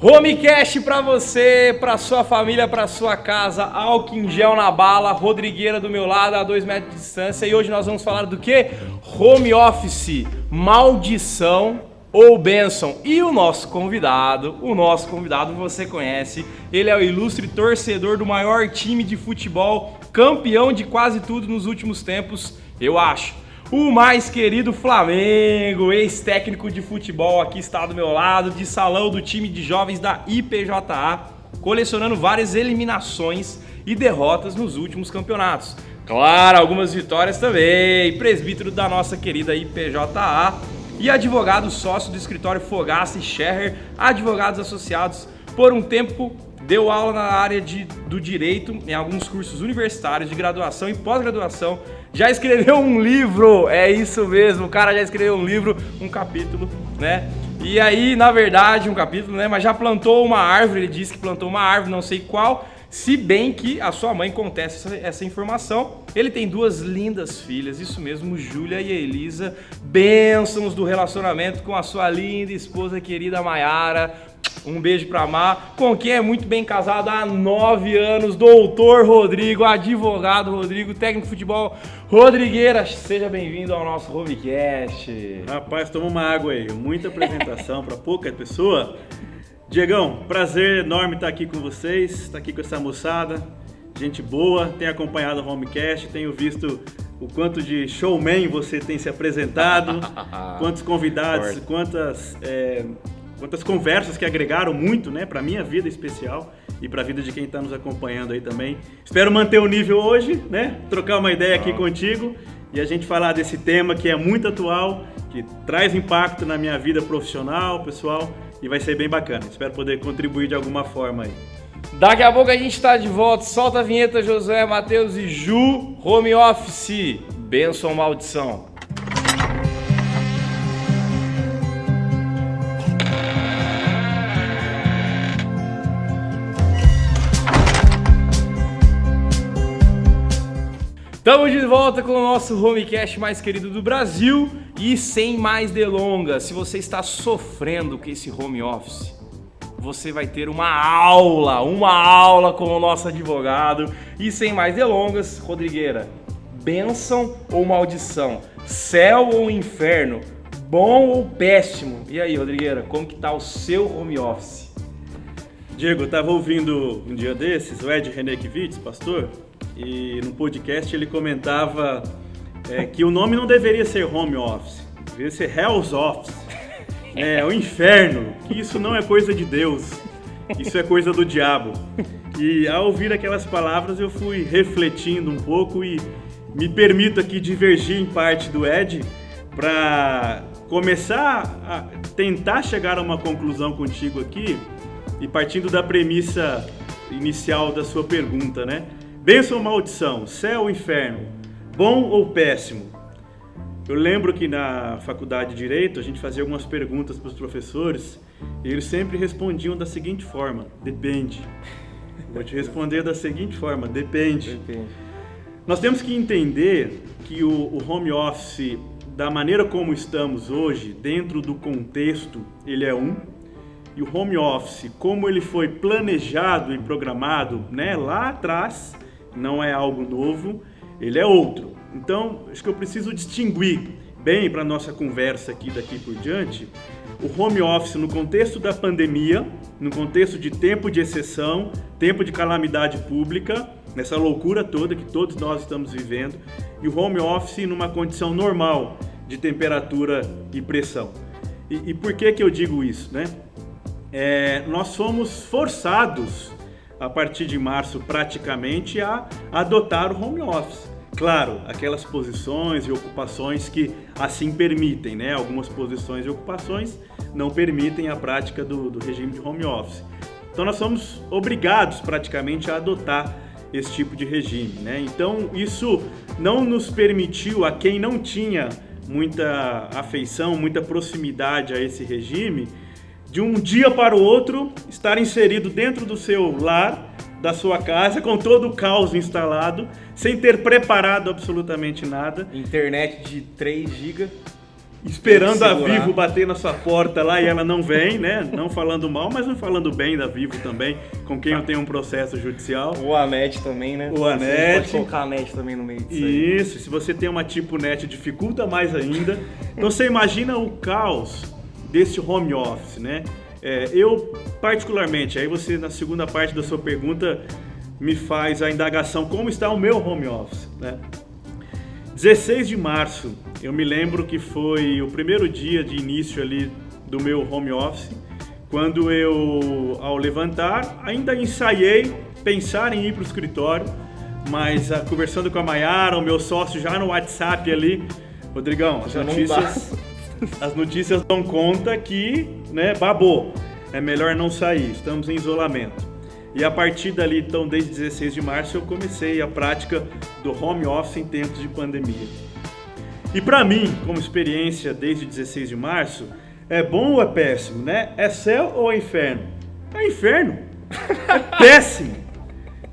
Homecast pra você, pra sua família, pra sua casa, álcool em gel na bala, Rodrigueira do meu lado a 2 metros de distância. E hoje nós vamos falar do que? Home office, maldição ou bênção. E o nosso convidado você conhece, ele é o ilustre torcedor do maior time de futebol, campeão de quase tudo nos últimos tempos, eu acho. O mais querido Flamengo, ex-técnico de futebol, aqui está do meu lado, de salão do time de jovens da IPJA, colecionando várias eliminações e derrotas nos últimos campeonatos. Claro, algumas vitórias também, presbítero da nossa querida IPJA e advogado sócio do escritório Fogaça e Scherrer, advogados associados. Por um tempo, deu aula na área do direito em alguns cursos universitários de graduação e pós-graduação. Já escreveu um livro, é isso mesmo, o cara já escreveu um livro, um capítulo, né? E aí, na verdade, um capítulo, né? Mas já plantou uma árvore, ele disse que plantou uma árvore, não sei qual, se bem que a sua mãe contesta essa informação. Ele tem 2 lindas filhas, isso mesmo, Júlia e Elisa, bênçãos do relacionamento com a sua linda esposa querida Maiara. Um beijo pra Mar, com quem é muito bem casado há 9 anos, doutor Rodrigo, advogado Rodrigo, técnico de futebol Rodrigueira. Seja bem-vindo ao nosso Homecast. Rapaz, toma uma água aí, muita apresentação para pouca pessoa. Diegão, prazer enorme estar aqui com vocês, estar aqui com essa moçada, gente boa, tenho acompanhado o Homecast, tenho visto o quanto de showman você tem se apresentado, quantos convidados, quantas conversas que agregaram muito, né, para minha vida especial e para a vida de quem está nos acompanhando aí também. Espero manter o nível hoje, né, trocar uma ideia aqui contigo e a gente falar desse tema que é muito atual, que traz impacto na minha vida profissional, pessoal, e vai ser bem bacana. Espero poder contribuir de alguma forma aí. Daqui a pouco a gente está de volta. Solta a vinheta, Josué, Matheus e Ju. Home office, bênção ou maldição? Estamos de volta com o nosso Homecast mais querido do Brasil e sem mais delongas, se você está sofrendo com esse home office, você vai ter uma aula com o nosso advogado. E sem mais delongas, Rodrigueira, bênção ou maldição? Céu ou inferno? Bom ou péssimo? E aí, Rodrigueira, como que tá o seu home office? Diego, eu estava ouvindo um dia desses o Ed Renekiewicz, pastor, e no podcast ele comentava que o nome não deveria ser home office, deveria ser Hell's Office, o inferno, que isso não é coisa de Deus, isso é coisa do diabo. E ao ouvir aquelas palavras eu fui refletindo um pouco e me permito aqui divergir em parte do Ed para começar a tentar chegar a uma conclusão contigo aqui e partindo da premissa inicial da sua pergunta, né? Bênção ou maldição? Céu ou inferno? Bom ou péssimo? Eu lembro que na faculdade de Direito a gente fazia algumas perguntas para os professores e eles sempre respondiam da seguinte forma: depende. Vou te responder da seguinte forma: depende. Nós temos que entender que o home office, da maneira como estamos hoje, dentro do contexto, ele é e o home office, como ele foi planejado e programado, né, lá atrás, não é algo novo, ele é outro. Então, acho que eu preciso distinguir bem para a nossa conversa aqui daqui por diante, o home office no contexto da pandemia, no contexto de tempo de exceção, tempo de calamidade pública, nessa loucura toda que todos nós estamos vivendo, e o home office numa condição normal de temperatura e pressão. E por que eu digo isso, né? Nós fomos forçados a partir de março praticamente a adotar o home office. Claro, aquelas posições e ocupações que assim permitem, né? Algumas posições e ocupações não permitem a prática do regime de home office. Então nós somos obrigados praticamente a adotar esse tipo de regime, né? Então isso não nos permitiu, a quem não tinha muita afeição, muita proximidade a esse regime, de um dia para o outro estar inserido dentro do seu lar, da sua casa, com todo o caos instalado, sem ter preparado absolutamente nada. Internet de 3 GB. esperando a Vivo bater na sua porta lá e ela não vem, né? Não falando mal, mas não falando bem da Vivo também, com quem eu tenho um processo judicial. O Anet também, né? O Anet. Pode colocar a Net também no meio disso aí. Isso, se você tem uma tipo Net, dificulta mais ainda. Então você imagina o caos desse home office, né? Eu, particularmente, aí você na segunda parte da sua pergunta me faz a indagação como está o meu home office, né? 16 de março, eu me lembro que foi o primeiro dia de início ali do meu home office, quando eu, ao levantar, ainda ensaiei pensar em ir para o escritório, mas conversando com a Mayara, o meu sócio já no WhatsApp ali, Rodrigão, as notícias dão conta que, né, babou, é melhor não sair, estamos em isolamento. E a partir dali, então, desde 16 de março, eu comecei a prática do home office em tempos de pandemia. E para mim, como experiência desde 16 de março, é bom ou é péssimo, né? É céu ou é inferno? É inferno. É péssimo.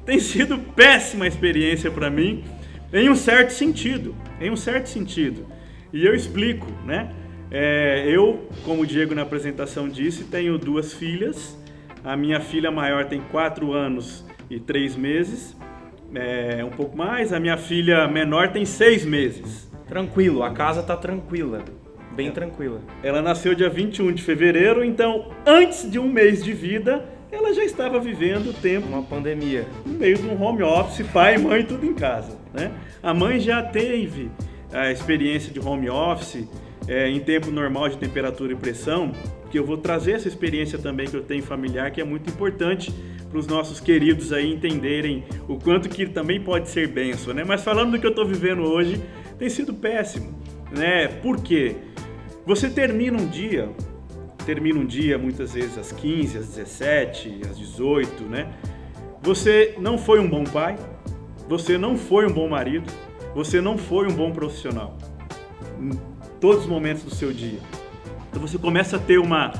Tem sido péssima a experiência para mim, em um certo sentido. E eu explico, né? Eu, como o Diego na apresentação disse, tenho 2 filhas. A minha filha maior tem 4 anos e 3 meses, um pouco mais. A minha filha menor tem 6 meses. Tranquilo, a casa tá tranquila, bem tranquila. Ela nasceu dia 21 de fevereiro, então antes de um mês de vida, ela já estava vivendo o tempo... Uma pandemia. No meio de um home office, pai e mãe tudo em casa, né? A mãe já teve a experiência de home office em tempo normal de temperatura e pressão, que eu vou trazer essa experiência também que eu tenho familiar, que é muito importante para os nossos queridos aí entenderem o quanto que também pode ser bênção, né? Mas falando do que eu estou vivendo hoje, tem sido péssimo, né? Por quê? Você termina um dia muitas vezes às 15, às 17, às 18, né? Você não foi um bom pai, você não foi um bom marido, você não foi um bom profissional em todos os momentos do seu dia. Então você começa a ter uma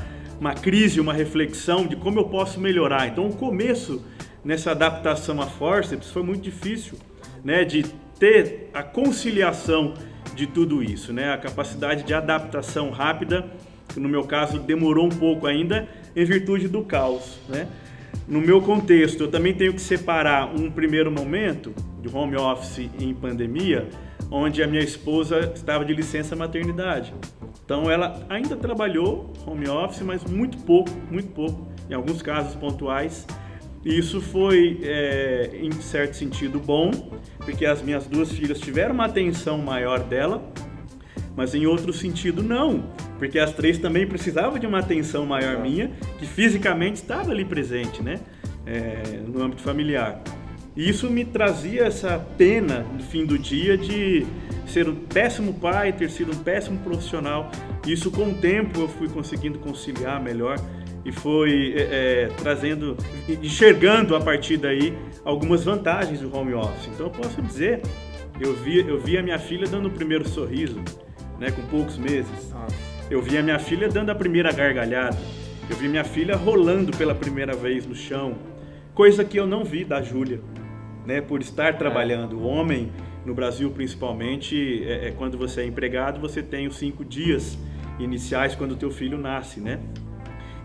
crise, uma reflexão de como eu posso melhorar. Então o começo nessa adaptação a forceps foi muito difícil, né? De ter a conciliação de tudo isso, né? A capacidade de adaptação rápida, que no meu caso demorou um pouco ainda, em virtude do caos, né? No meu contexto, eu também tenho que separar um primeiro momento de home office em pandemia, onde a minha esposa estava de licença maternidade. Então ela ainda trabalhou home office, mas muito pouco, em alguns casos pontuais. E isso foi, em certo sentido, bom, porque as minhas 2 filhas tiveram uma atenção maior dela, mas em outro sentido não, porque as 3 também precisavam de uma atenção maior minha, que fisicamente estava ali presente, né? No âmbito familiar. E isso me trazia essa pena no fim do dia de ser um péssimo pai, ter sido um péssimo profissional. Isso com o tempo eu fui conseguindo conciliar melhor e foi enxergando a partir daí algumas vantagens do home office. Então eu posso dizer, eu vi a minha filha dando o primeiro sorriso, né, com poucos meses. Eu vi a minha filha dando a primeira gargalhada. Eu vi minha filha rolando pela primeira vez no chão, coisa que eu não vi da Júlia, né, por estar trabalhando. O homem, no Brasil principalmente, quando você é empregado, você tem os 5 dias iniciais quando o teu filho nasce, né?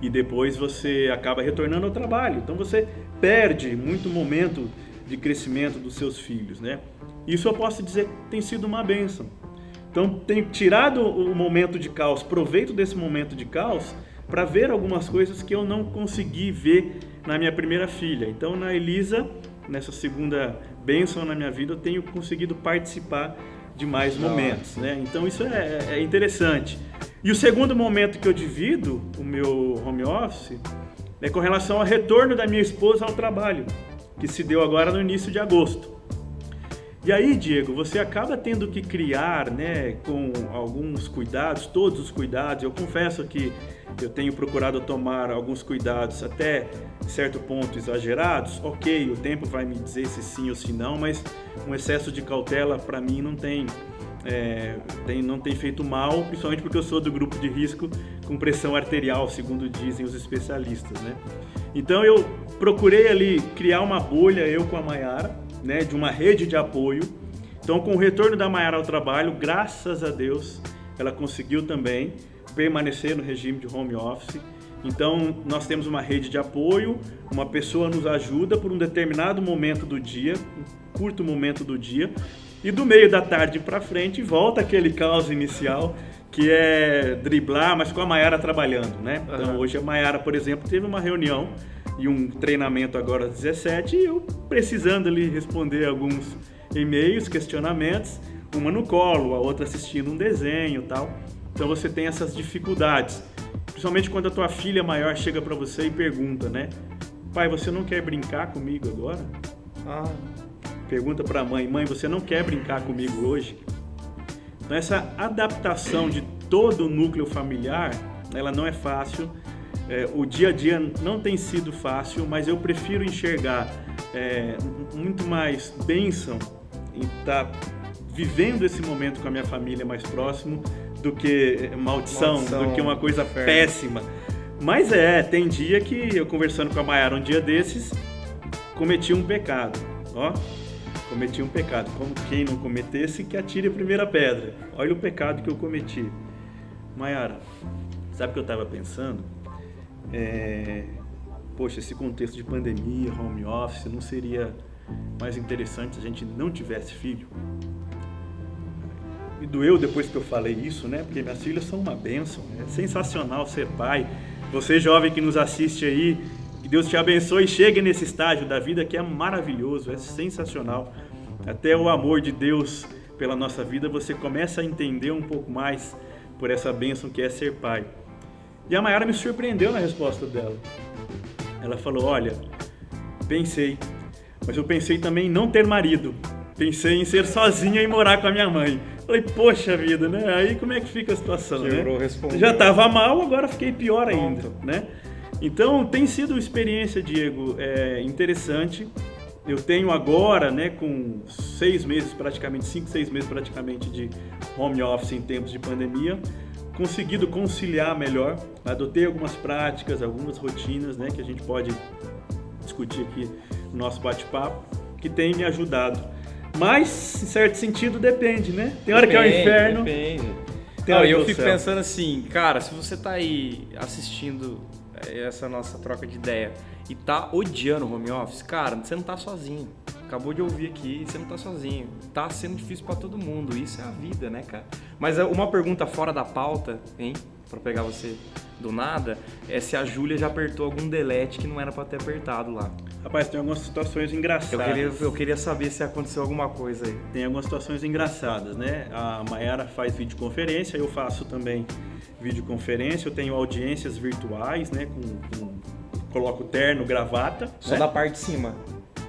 E depois você acaba retornando ao trabalho. Então você perde muito momento de crescimento dos seus filhos, né? Isso eu posso dizer que tem sido uma bênção. Então tenho tirado o momento de caos, proveito desse momento de caos para ver algumas coisas que eu não consegui ver na minha primeira filha. Então na Elisa, nessa segunda bênção na minha vida, eu tenho conseguido participar de mais momentos, né? Então isso é interessante. E o segundo momento que eu divido o meu home office é com relação ao retorno da minha esposa ao trabalho, que se deu agora no início de agosto. E aí, Diego, você acaba tendo que criar, né, com alguns cuidados, todos os cuidados. Eu confesso que eu tenho procurado tomar alguns cuidados até certo ponto exagerados. Ok, o tempo vai me dizer se sim ou se não, mas um excesso de cautela para mim não tem feito mal, principalmente porque eu sou do grupo de risco com pressão arterial, segundo dizem os especialistas, né? Então eu procurei ali criar uma bolha, eu com a Mayara, né, de uma rede de apoio. Então, com o retorno da Mayara ao trabalho, graças a Deus, ela conseguiu também permanecer no regime de home office. Então, nós temos uma rede de apoio, uma pessoa nos ajuda por um determinado momento do dia, um curto momento do dia, e do meio da tarde para frente volta aquele caos inicial, que é driblar, mas com a Mayara trabalhando, né? Então, hoje a Mayara, por exemplo, teve uma reunião e um treinamento agora às 17, e eu precisando ali responder alguns e-mails, questionamentos, uma no colo, a outra assistindo um desenho e tal. Então, você tem essas dificuldades. Principalmente quando a tua filha maior chega para você e pergunta, né? Pai, você não quer brincar comigo agora? Pergunta para a mãe, você não quer brincar comigo hoje? Então essa adaptação de todo o núcleo familiar, ela não é fácil. O dia a dia não tem sido fácil, mas eu prefiro enxergar muito mais bênção em estar vivendo esse momento com a minha família mais próximo do que maldição, do que uma coisa péssima. Mas tem dia que eu conversando com a Mayara um dia desses, cometi um pecado, cometi um pecado. Como quem não cometesse, que atire a primeira pedra. Olha o pecado que eu cometi. Mayara, sabe o que eu estava pensando? Poxa, esse contexto de pandemia, home office, não seria mais interessante se a gente não tivesse filho? Me doeu depois que eu falei isso, né? Porque minhas filhas são uma bênção. É sensacional ser pai. Você jovem que nos assiste aí, que Deus te abençoe e chegue nesse estágio da vida que é maravilhoso, é sensacional. Até o amor de Deus pela nossa vida, você começa a entender um pouco mais por essa bênção que é ser pai. E a Mayara me surpreendeu na resposta dela. Ela falou, olha, pensei, mas eu pensei também em não ter marido. Pensei em ser sozinha e morar com a minha mãe. Falei, poxa vida, né? Aí como é que fica a situação, né? Já estava mal, agora fiquei pior ainda, né? Então, tem sido uma experiência, Diego, interessante. Eu tenho agora, né, com 6 meses praticamente, 5, 6 meses praticamente de home office em tempos de pandemia, conseguido conciliar melhor. Adotei algumas práticas, algumas rotinas, né, que a gente pode discutir aqui no nosso bate-papo, que tem me ajudado. Mas, em certo sentido, depende, né? Tem hora que é o inferno. Depende. E eu fico pensando assim, cara, se você tá aí assistindo essa nossa troca de ideia e tá odiando o home office, cara, você não tá sozinho. Acabou de ouvir aqui, você não tá sozinho. Tá sendo difícil pra todo mundo. Isso é a vida, né, cara? Mas uma pergunta fora da pauta, hein? Pra pegar você do nada, é se a Júlia já apertou algum delete que não era pra ter apertado lá. Rapaz, tem algumas situações engraçadas. Eu queria saber se aconteceu alguma coisa aí. Tem algumas situações engraçadas, né? A Mayara faz videoconferência, eu faço também videoconferência, eu tenho audiências virtuais, né? Coloco terno, gravata. Só né? da parte de cima.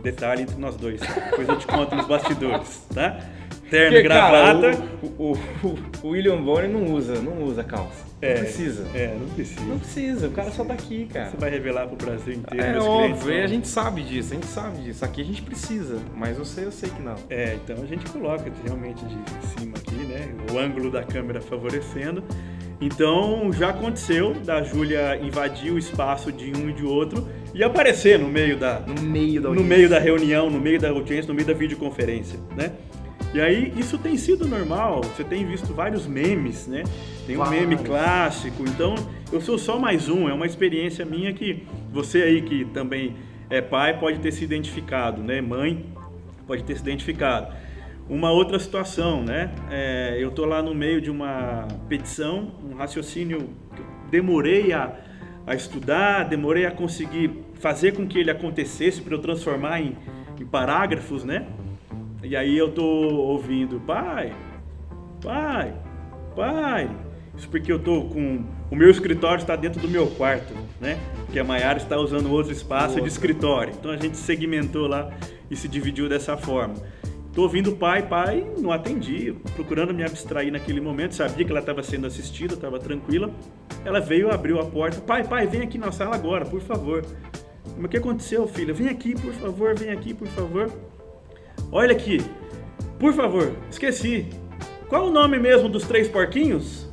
Detalhe entre nós dois. Depois eu te conto nos bastidores, tá? Terno, gravata. Cara, o William Bonner não usa calça. Não precisa. Não precisa. Não precisa, o cara só tá aqui, cara. Você vai revelar pro Brasil inteiro. É meus óbvio, clientes, a gente sabe disso. Aqui a gente precisa, mas eu sei que não. Então a gente coloca realmente de cima aqui, né? O ângulo da câmera favorecendo. Então já aconteceu da Júlia invadir o espaço de um e de outro e aparecer no meio da reunião, no meio da audiência, no meio da videoconferência, né? E aí isso tem sido normal, você tem visto vários memes, né? Tem um meme clássico, então eu sou só mais um, é uma experiência minha que você aí que também é pai pode ter se identificado, né? Mãe pode ter se identificado. Uma outra situação, né? Eu tô lá no meio de uma petição, um raciocínio que eu demorei a estudar, demorei a conseguir fazer com que ele acontecesse para eu transformar em parágrafos, né? E aí eu tô ouvindo, pai, isso porque eu tô com... O meu escritório está dentro do meu quarto, né? Porque a Mayara está usando outro espaço de escritório. Então a gente segmentou lá e se dividiu dessa forma. Tô ouvindo pai, não atendi, procurando me abstrair naquele momento, sabia que ela estava sendo assistida, estava tranquila. Ela veio, abriu a porta, pai, vem aqui na sala agora, por favor. Mas o que aconteceu, filha? Vem aqui, por favor, vem aqui, por favor. Olha aqui, por favor, esqueci. Qual o nome mesmo dos 3 porquinhos?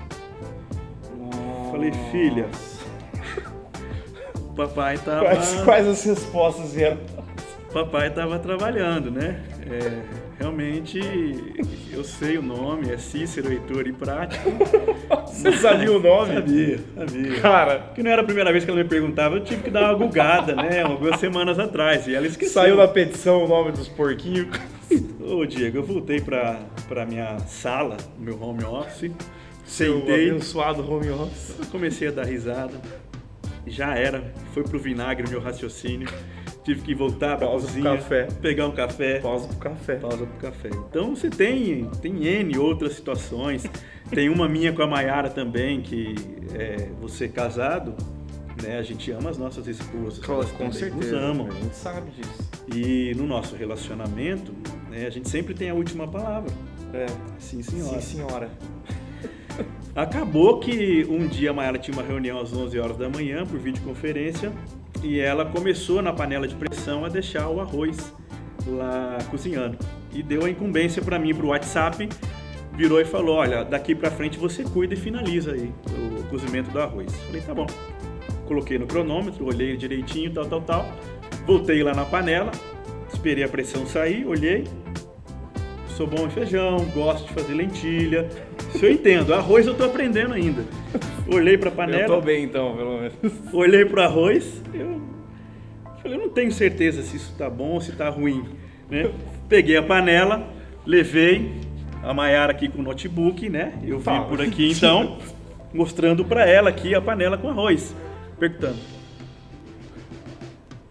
Falei, filha, papai tava... Quais as respostas vieram? Papai estava trabalhando, né? realmente eu sei o nome, é Cícero Heitor e Prático. Você sabia o nome? Sabia. Cara, Que não era a primeira vez que ela me perguntava, eu tive que dar uma gugada, né? Algumas semanas atrás, e ela esqueceu. saiu na petição o nome dos porquinhos. Ô, Diego, eu voltei pra minha sala, meu home office, Seu sentei, abençoado home office. comecei a dar risada, já era, foi pro vinagre meu raciocínio, tive que voltar pra Pausa pro cozinha, café. pegar um café, Pausa pro café. pausa pro café. Então você tem N outras situações, tem uma minha com a Maiara também, que é você casado, né, a gente ama as nossas esposas, elas Com também certeza. nos amam. A gente sabe disso. E no nosso relacionamento, né, a gente sempre tem a última palavra. É. Sim, senhora. Sim, senhora. Acabou que um dia a Maiara tinha uma reunião às 11 horas da manhã por videoconferência e ela começou na panela de pressão a deixar o arroz lá cozinhando. E deu a incumbência para mim, pro WhatsApp, virou e falou, olha, daqui para frente você cuida e finaliza aí o cozimento do arroz. Falei, tá bom. Coloquei no cronômetro, olhei direitinho, tal. Voltei lá na panela, esperei a pressão sair, olhei. Sou bom em feijão, gosto de fazer lentilha. Isso eu entendo, arroz eu tô aprendendo ainda. Olhei pra panela. Eu tô bem então, pelo menos. Olhei pro arroz, eu falei, eu não tenho certeza se isso tá bom ou se tá ruim, né? Peguei a panela, levei a Maiara aqui com o notebook, né? Eu vim Fala. por aqui então, mostrando pra ela aqui a panela com arroz, perguntando.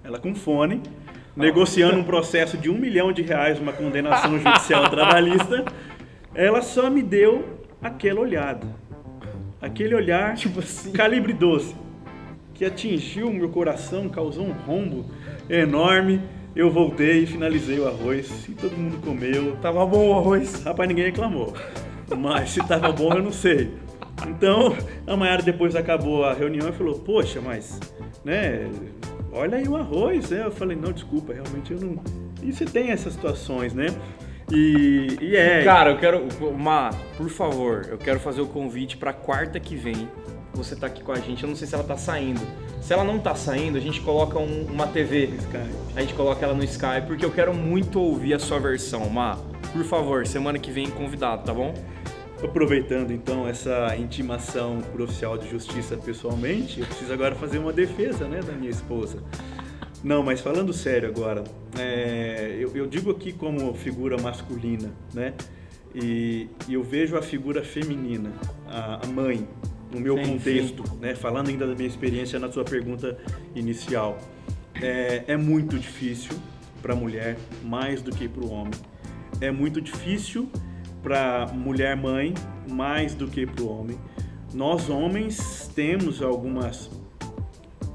Ela com fone, negociando um processo de R$1 milhão, uma condenação judicial trabalhista, ela só me deu aquela olhada. Aquele olhar, Tipo assim. calibre 12, que atingiu o meu coração, causou um rombo enorme. Eu voltei e finalizei o arroz e todo mundo comeu. Tava bom o arroz. Rapaz, ninguém reclamou, mas se tava bom eu não sei. Então, a Maiara depois acabou a reunião e falou, poxa, mas, né, olha aí o arroz, né? Eu falei, não, desculpa, realmente eu não... E você tem essas situações, né? E é... Cara, eu quero... por favor, eu quero fazer o convite pra quarta que vem. Você tá aqui com a gente, eu não sei se ela tá saindo. Se ela não tá saindo, a gente coloca uma TV. Skype. A gente coloca ela no Skype, porque eu quero muito ouvir a sua versão. Por favor, semana que vem convidado, tá bom? Aproveitando então essa intimação por oficial de justiça pessoalmente, eu preciso agora fazer uma defesa, né, da minha esposa. Não, mas falando sério agora, eu digo aqui como figura masculina, né? E eu vejo a figura feminina, a mãe, no meu contexto, né? Falando ainda da minha experiência na sua pergunta inicial. É muito difícil para a mulher, mais do que para o homem. É muito difícil para mulher mãe, mais do que para o homem. Nós homens temos algumas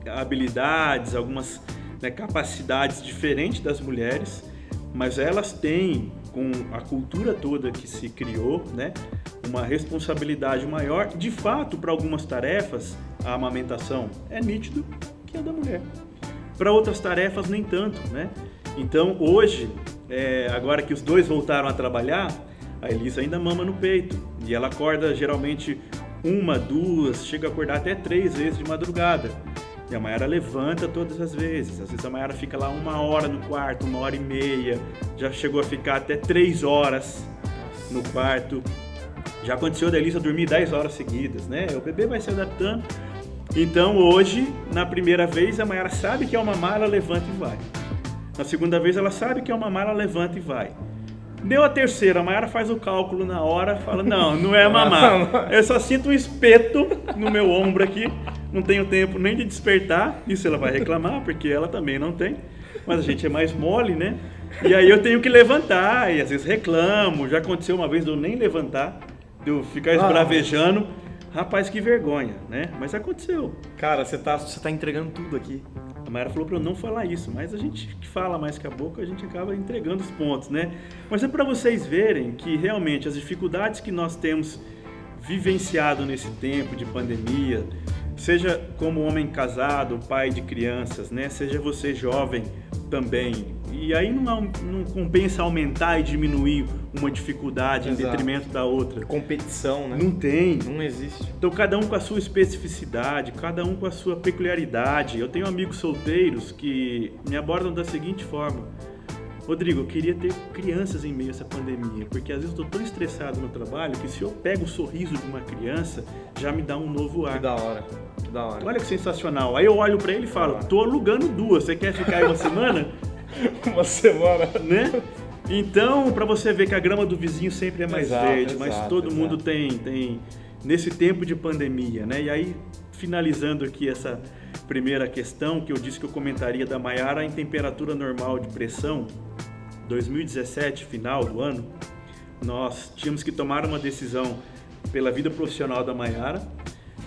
habilidades, algumas capacidades diferentes das mulheres, mas elas têm, com a cultura toda que se criou, né, uma responsabilidade maior. De fato, para algumas tarefas, a amamentação é nítido que é da mulher. Para outras tarefas, nem tanto, né? Então, hoje, agora que os dois voltaram a trabalhar, a Elisa ainda mama no peito e ela acorda geralmente 1, 2, chega a acordar até 3 vezes de madrugada. E a Maiara levanta todas as vezes. Às vezes a Maiara fica lá 1 hora no quarto, 1h30, já chegou a ficar até 3 horas no quarto. Já aconteceu da Elisa dormir 10 horas seguidas, né? O bebê vai se adaptando. Então hoje, na primeira vez, a Maiara sabe que é o mamar, ela levanta e vai. Na segunda vez, ela sabe que é o mamar, ela levanta e vai. Deu a terceira, a Maiara faz o cálculo na hora, fala, não é mamar. Eu só sinto um espeto no meu ombro aqui, não tenho tempo nem de despertar. Isso ela vai reclamar, porque ela também não tem. Mas a gente é mais mole, né? E aí eu tenho que levantar, e às vezes reclamo. Já aconteceu uma vez de eu nem levantar, de eu ficar esbravejando. Rapaz, que vergonha, né? Mas aconteceu. Cara, você tá entregando tudo aqui. A Maiara falou para eu não falar isso, mas a gente que fala mais que a boca, a gente acaba entregando os pontos, né? Mas é para vocês verem que realmente as dificuldades que nós temos vivenciado nesse tempo de pandemia, seja como homem casado, pai de crianças, né? Seja você jovem também. E aí não compensa aumentar e diminuir uma dificuldade em detrimento da outra. Competição, né? Não tem. Não existe. Então cada um com a sua especificidade, cada um com a sua peculiaridade. Eu tenho amigos solteiros que me abordam da seguinte forma: Rodrigo, eu queria ter crianças em meio a essa pandemia, porque às vezes eu estou tão estressado no trabalho que se eu pego o sorriso de uma criança, já me dá um novo ar. Que da hora, que da hora. Olha que sensacional. Aí eu olho pra ele e falo, tô alugando 2, você quer ficar aí uma semana? Uma semana. Né? Então, pra você ver que a grama do vizinho sempre é mais verde, mas todo mundo tem nesse tempo de pandemia, né? E aí, finalizando aqui essa primeira questão, que eu disse que eu comentaria da Maiara em temperatura normal de pressão, 2017, final do ano, nós tínhamos que tomar uma decisão pela vida profissional da Maiara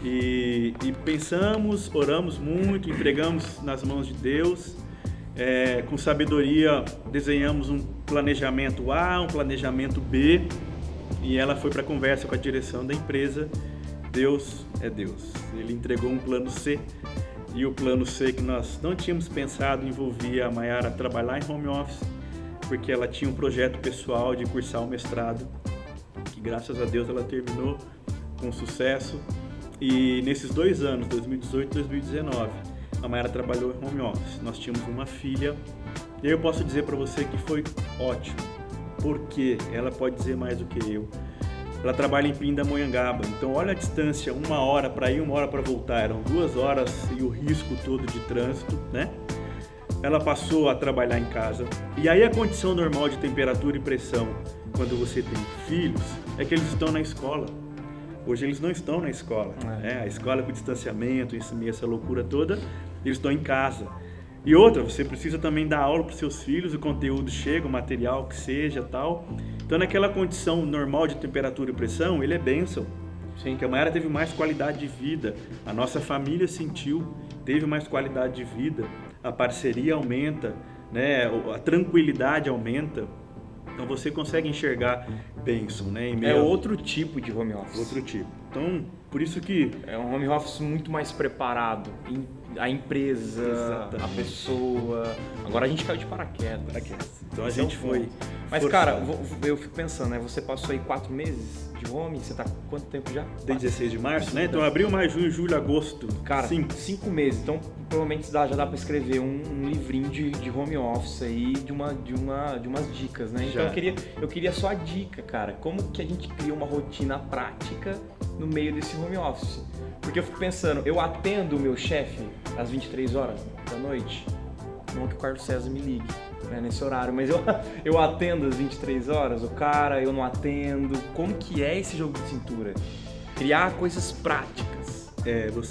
e pensamos, oramos muito, entregamos nas mãos de Deus, com sabedoria desenhamos um planejamento A, um planejamento B, e ela foi para a conversa com a direção da empresa. Deus é Deus, Ele entregou um plano C, e o plano C que nós não tínhamos pensado envolvia a Maiara trabalhar em home office, porque ela tinha um projeto pessoal de cursar o mestrado, que graças a Deus ela terminou com sucesso. E nesses 2 anos, 2018 e 2019, a Maiara trabalhou em home office. Nós tínhamos uma filha, e aí eu posso dizer para você que foi ótimo, porque ela pode dizer mais do que eu. Ela trabalha em Pindamonhangaba, então olha a distância, 1 hora para ir, 1 hora para voltar, eram 2 horas e o risco todo de trânsito, né? Ela passou a trabalhar em casa. E aí a condição normal de temperatura e pressão quando você tem filhos é que eles estão na escola. Hoje eles não estão na escola, né? A escola com distanciamento, essa loucura toda, eles estão em casa. E outra, você precisa também dar aula para os seus filhos, o conteúdo chega, o material que seja, tal. Então naquela condição normal de temperatura e pressão, ele é bênção. Sim. Porque a Maiara teve mais qualidade de vida, a nossa família sentiu, teve mais qualidade de vida, a parceria aumenta, né? A tranquilidade aumenta. Então você consegue enxergar bênção, né? É outro tipo de home office. Outro tipo. Então, por isso que... É um home office muito mais preparado. A empresa, exatamente, a pessoa... Agora a gente caiu de paraquedas. Então a gente foi... Mas cara, eu fico pensando, né? Você passou aí 4 meses de home, você tá com quanto tempo já? Desde 16 de março, né? Então abril, maio, junho, julho, agosto. Cara, 5 meses. Então provavelmente já dá pra escrever um livrinho de home office aí, de umas dicas, né? Então eu queria só a dica, cara. Como que a gente cria uma rotina prática no meio desse home office? Porque eu fico pensando, eu atendo o meu chefe às 23 horas da noite, não que o Carlos César me ligue, né, nesse horário, mas eu atendo às 23 horas, o cara eu não atendo. Como que é esse jogo de cintura? Criar coisas práticas. Eu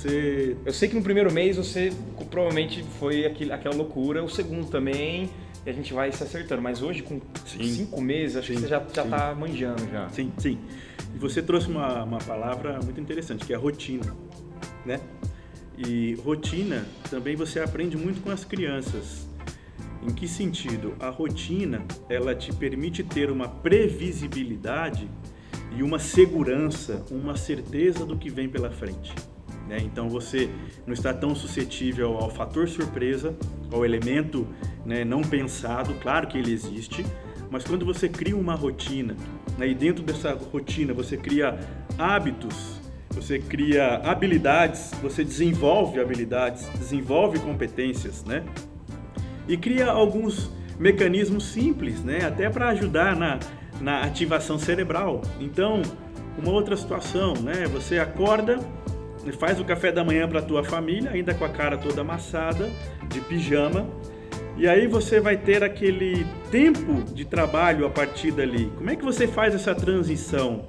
sei que no primeiro mês você provavelmente foi aquela loucura, o segundo também, e a gente vai se acertando, mas hoje com 5 meses, acho que você já tá manjando já. Sim. E você trouxe uma palavra muito interessante, que é a rotina, né? E rotina também você aprende muito com as crianças. Em que sentido? A rotina, ela te permite ter uma previsibilidade e uma segurança, uma certeza do que vem pela frente, né? Então você não está tão suscetível ao fator surpresa, ao elemento, né, não pensado. Claro que ele existe, mas quando você cria uma rotina, né, e dentro dessa rotina você cria hábitos, você cria habilidades, você desenvolve habilidades, desenvolve competências, né? E cria alguns mecanismos simples, né, até para ajudar na ativação cerebral. Então, uma outra situação, né, você acorda, faz o café da manhã para a tua família, ainda com a cara toda amassada, de pijama, e aí você vai ter aquele tempo de trabalho a partir dali. Como é que você faz essa transição?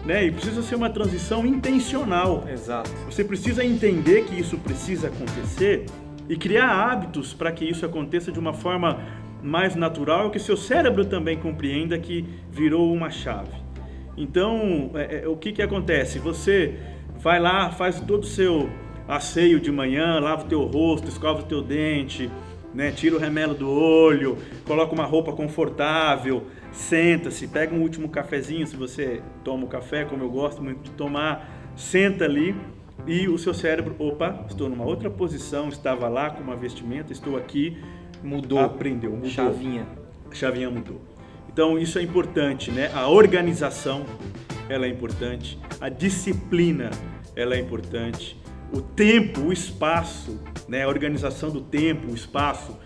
Né? E precisa ser uma transição intencional. Exato. Você precisa entender que isso precisa acontecer e criar hábitos para que isso aconteça de uma forma mais natural e que seu cérebro também compreenda que virou uma chave. Então, o que acontece? Você vai lá, faz todo o seu asseio de manhã, lava o teu rosto, escova o teu dente, né? Tira o remelo do olho, coloca uma roupa confortável, senta-se, pega um último cafezinho, se você toma o café, como eu gosto muito de tomar, senta ali e o seu cérebro, opa, estou numa outra posição, estava lá com uma vestimenta, estou aqui, mudou, aprendeu, mudou. Chavinha mudou. Então isso é importante, né? A organização, ela é importante, a disciplina, ela é importante, o tempo, o espaço, né? A organização do tempo, o espaço,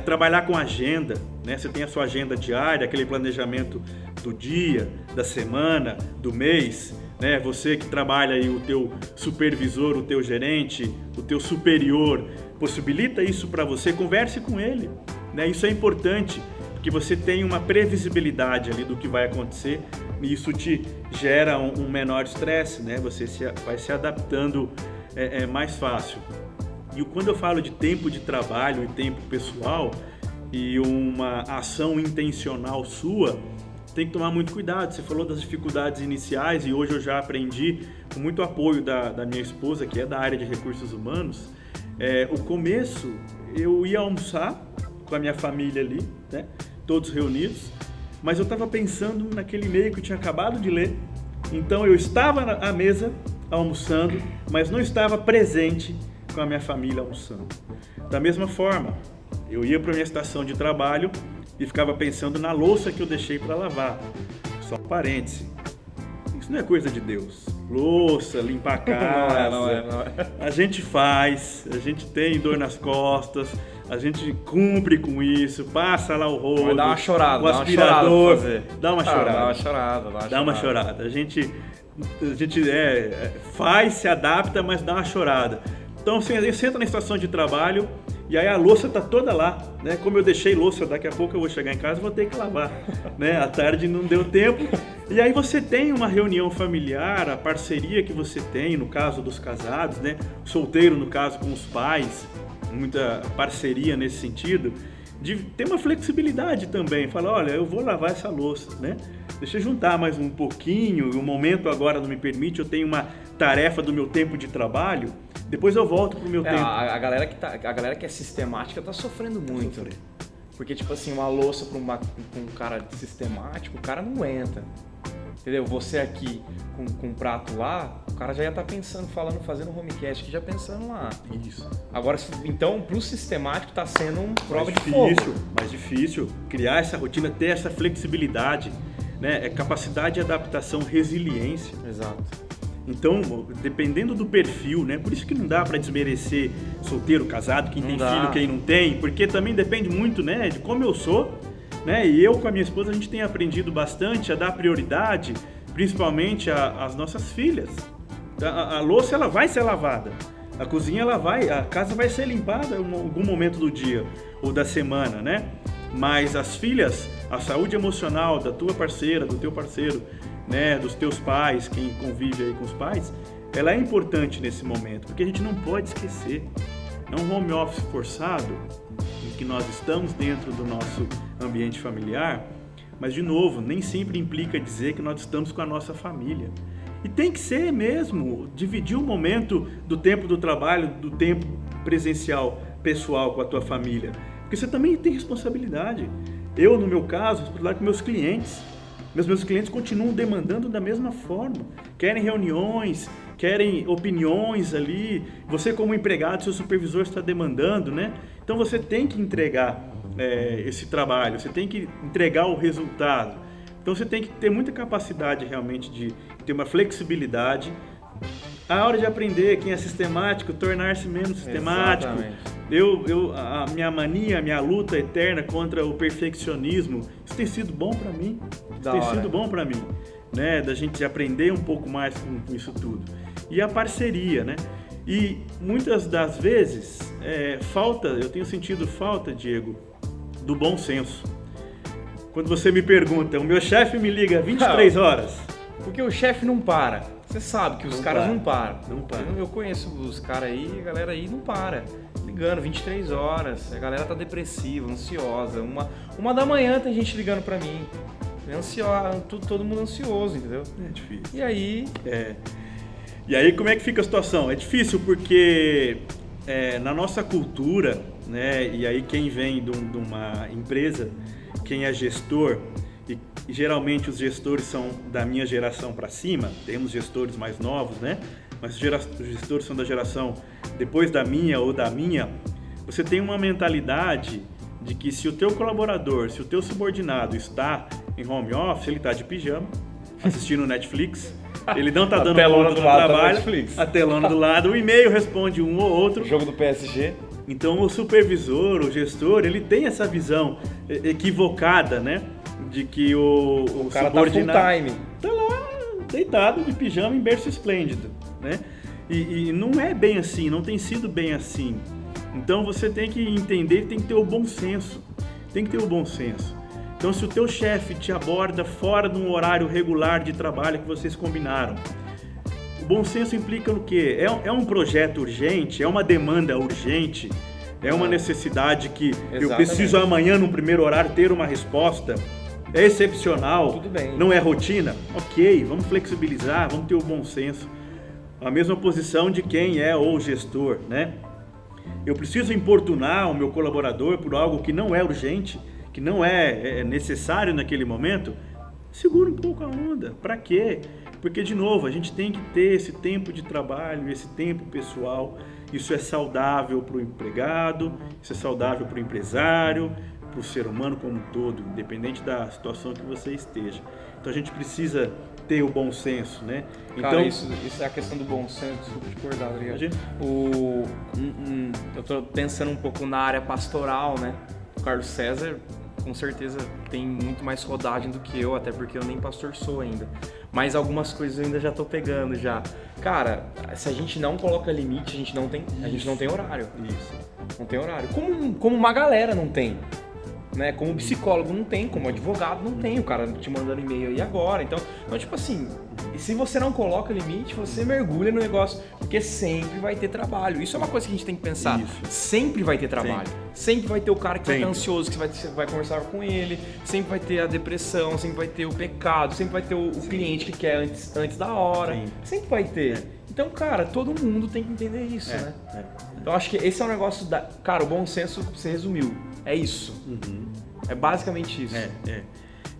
trabalhar com agenda, né? Você tem a sua agenda diária, aquele planejamento do dia, da semana, do mês, né? Você que trabalha aí, o teu supervisor, o teu gerente, o teu superior, possibilita isso para você, converse com ele, né? Isso é importante, porque você tem uma previsibilidade ali do que vai acontecer e isso te gera um menor estresse, né? Você vai se adaptando mais fácil. E quando eu falo de tempo de trabalho e tempo pessoal e uma ação intencional sua, tem que tomar muito cuidado. Você falou das dificuldades iniciais e hoje eu já aprendi, com muito apoio da minha esposa, que é da área de recursos humanos, o começo eu ia almoçar com a minha família ali, né? Todos reunidos, mas eu estava pensando naquele e-mail que eu tinha acabado de ler, então eu estava à mesa almoçando, mas não estava presente com a minha família almoçando. Da mesma forma, eu ia para a minha estação de trabalho e ficava pensando na louça que eu deixei para lavar. Só um parêntese, isso não é coisa de Deus. Louça, limpar a casa, não é. A gente faz, a gente tem dor nas costas, a gente cumpre com isso, passa lá o rodo, vai dar uma chorada, o aspirador, dá uma chorada. Dá uma chorada. A gente faz, se adapta, mas dá uma chorada. Então você senta na estação de trabalho e aí a louça tá toda lá, né? Como eu deixei louça, daqui a pouco eu vou chegar em casa e vou ter que lavar, né? À tarde não deu tempo. E aí você tem uma reunião familiar, a parceria que você tem, no caso dos casados, né? Solteiro, no caso, com os pais, muita parceria nesse sentido, de ter uma flexibilidade também. Falar, olha, eu vou lavar essa louça, né? Deixa eu juntar mais um pouquinho, o momento agora não me permite, eu tenho uma tarefa do meu tempo de trabalho, depois eu volto pro meu tempo. A galera que é sistemática tá sofrendo muito. Porque, tipo assim, uma louça pra um cara sistemático, o cara não aguenta. Entendeu? Você aqui com um prato lá, o cara já ia estar pensando, fazendo homecast, já pensando lá. Isso. Agora, então, pro sistemático tá sendo uma prova de fogo. fogo. Mais difícil criar essa rotina, ter essa flexibilidade, né? É capacidade de adaptação, resiliência. Exato. Então, dependendo do perfil, né? Por isso que não dá para desmerecer solteiro, casado, quem tem filho, quem não tem, porque também depende muito, né, de como eu sou, né? E eu com a minha esposa a gente tem aprendido bastante a dar prioridade, principalmente às nossas filhas. A louça ela vai ser lavada, a cozinha a casa vai ser limpada em algum momento do dia ou da semana, né? Mas as filhas, a saúde emocional da tua parceira, do teu parceiro, né, dos teus pais, quem convive aí com os pais, ela é importante nesse momento, porque a gente não pode esquecer. É um home office forçado, em que nós estamos dentro do nosso ambiente familiar, mas de novo, nem sempre implica dizer que nós estamos com a nossa família. E tem que ser mesmo, dividir o momento do tempo do trabalho, do tempo presencial, pessoal com a tua família, porque você também tem responsabilidade. Eu, no meu caso, responsabilidade com meus clientes. Meus clientes continuam demandando da mesma forma, querem reuniões, querem opiniões ali, você como empregado, seu supervisor está demandando, né? Então você tem que entregar esse trabalho, você tem que entregar o resultado. Então você tem que ter muita capacidade realmente de ter uma flexibilidade. A hora de aprender, quem é sistemático, tornar-se menos sistemático. Exatamente. A minha mania, a minha luta eterna contra o perfeccionismo, isso tem sido bom para mim. Sido bom para mim, né? Da gente aprender um pouco mais com isso tudo. E a parceria, né? E muitas das vezes eu tenho sentido falta, Diego, do bom senso. Quando você me pergunta, o meu chefe me liga 23 horas. Porque o chefe não para. Você sabe que os caras não param. Não para. Eu conheço os caras aí, a galera aí não para. Ligando 23 horas, a galera tá depressiva, ansiosa. Uma da manhã tem gente ligando pra mim. Ansiosa, todo mundo ansioso, entendeu? É difícil. E aí... E aí como é que fica a situação? É difícil porque na nossa cultura, né, e aí quem vem de uma empresa, quem é gestor, e geralmente os gestores são da minha geração para cima, temos gestores mais novos, né? Mas os gestores são da geração depois da minha ou da minha, você tem uma mentalidade de que se o teu colaborador, se o teu subordinado está em home office, ele está de pijama, assistindo Netflix, Ele não tá A dando telona conta do do lado da trabalho, Netflix. a telona do lado, o e-mail responde um ou outro. Jogo do PSG. Então o supervisor, o gestor, ele tem essa visão equivocada, né? De que o cara subordinado tá full time. tá lá deitado de pijama em berço esplêndido, né? E não é bem assim, não tem sido bem assim. Então você tem que entender, tem que ter o bom senso. Tem que ter o bom senso. Então se o teu chefe te aborda fora de um horário regular de trabalho que vocês combinaram, o bom senso implica no quê? É um projeto urgente? É uma demanda urgente? É uma necessidade que eu preciso amanhã, no primeiro horário, ter uma resposta? É excepcional? Tudo bem. Não é rotina? Ok, vamos flexibilizar, vamos ter o bom senso. A mesma posição de quem é o gestor, né? Eu preciso importunar o meu colaborador por algo que não é urgente, que não é necessário naquele momento? Segura um pouco a onda. Para quê? Porque, de novo, a gente tem que ter esse tempo de trabalho, esse tempo pessoal. Isso é saudável para o empregado, isso é saudável para o empresário, para o ser humano como um todo, independente da situação que você esteja. Então a gente precisa ter o bom senso, né? Cara, Então, isso é a questão do bom senso, desculpa te cortar, tá ligado? Imagina. Eu tô pensando um pouco na área pastoral, né? O Carlos César, com certeza, tem muito mais rodagem do que eu, até porque eu nem pastor sou ainda. Mas algumas coisas eu ainda já tô pegando já. Cara, se a gente não coloca limite, a gente não tem horário. isso. Não tem horário. Como uma galera não tem. Né? Como psicólogo não tem, como advogado não tem, o cara te mandando e-mail aí agora. Então, tipo assim, e se você não coloca limite, você mergulha no negócio, porque sempre vai ter trabalho. Isso é uma coisa que a gente tem que pensar. Isso. Sempre vai ter trabalho. Sempre vai ter o cara que vai estar ansioso, que você vai conversar com ele, sempre vai ter a depressão, sempre vai ter o pecado, sempre vai ter o cliente que quer antes da hora. Sim. Sempre vai ter. Então, cara, todo mundo tem que entender isso, né? Então, acho que esse é um negócio da... Cara, o bom senso você resumiu. É isso. Uhum. É basicamente isso.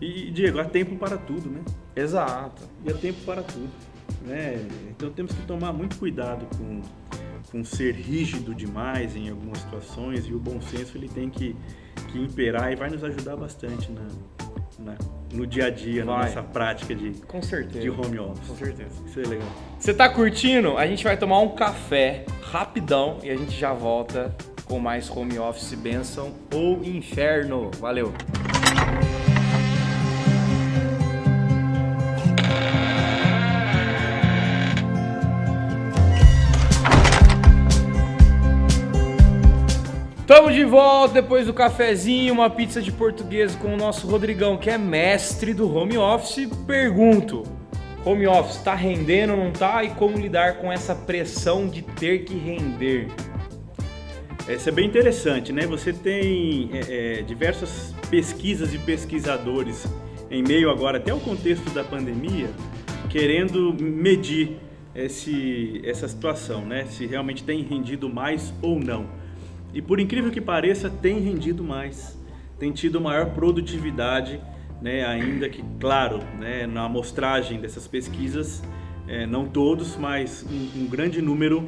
E, Diego, há tempo para tudo, né? Exato. E há tempo para tudo, né? Então temos que tomar muito cuidado com ser rígido demais em algumas situações, e o bom senso ele tem que imperar e vai nos ajudar bastante no dia a dia, na nossa prática Com certeza. de home office. Com certeza. Isso é legal. Você tá curtindo? A gente vai tomar um café rapidão e a gente já volta com mais home office, bênção ou inferno. Valeu! Tamo de volta depois do cafezinho, uma pizza de português com o nosso Rodrigão, que é mestre do home office. Pergunto, home office tá rendendo ou não tá? E como lidar com essa pressão de ter que render? Isso é bem interessante, né? Você tem diversas pesquisas e pesquisadores em meio agora até ao contexto da pandemia, querendo medir essa situação, né? Se realmente tem rendido mais ou não. E por incrível que pareça, tem rendido mais, tem tido maior produtividade, né? Ainda que, claro, né, na amostragem dessas pesquisas, não todos, mas um grande número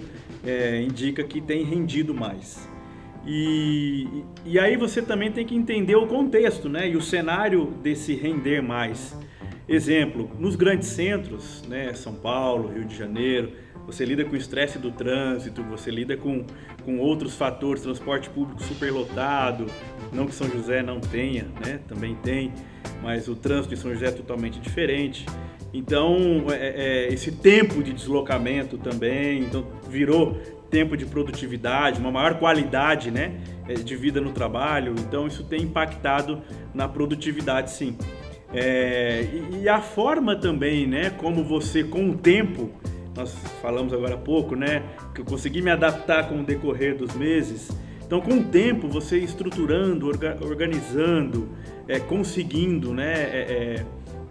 indica que tem rendido mais. E aí você também tem que entender o contexto, né? E o cenário desse render mais. Exemplo, nos grandes centros, né? São Paulo, Rio de Janeiro, você lida com o estresse do trânsito, você lida com outros fatores, transporte público superlotado, não que São José não tenha, né? Também tem, mas o trânsito de São José é totalmente diferente. Então, esse tempo de deslocamento também, então virou tempo de produtividade, uma maior qualidade, né, de vida no trabalho. Então, isso tem impactado na produtividade, sim. E a forma também, né, como você, com o tempo, nós falamos agora há pouco, né, que eu consegui me adaptar com o decorrer dos meses. Então, com o tempo, você estruturando, organizando, conseguindo, né,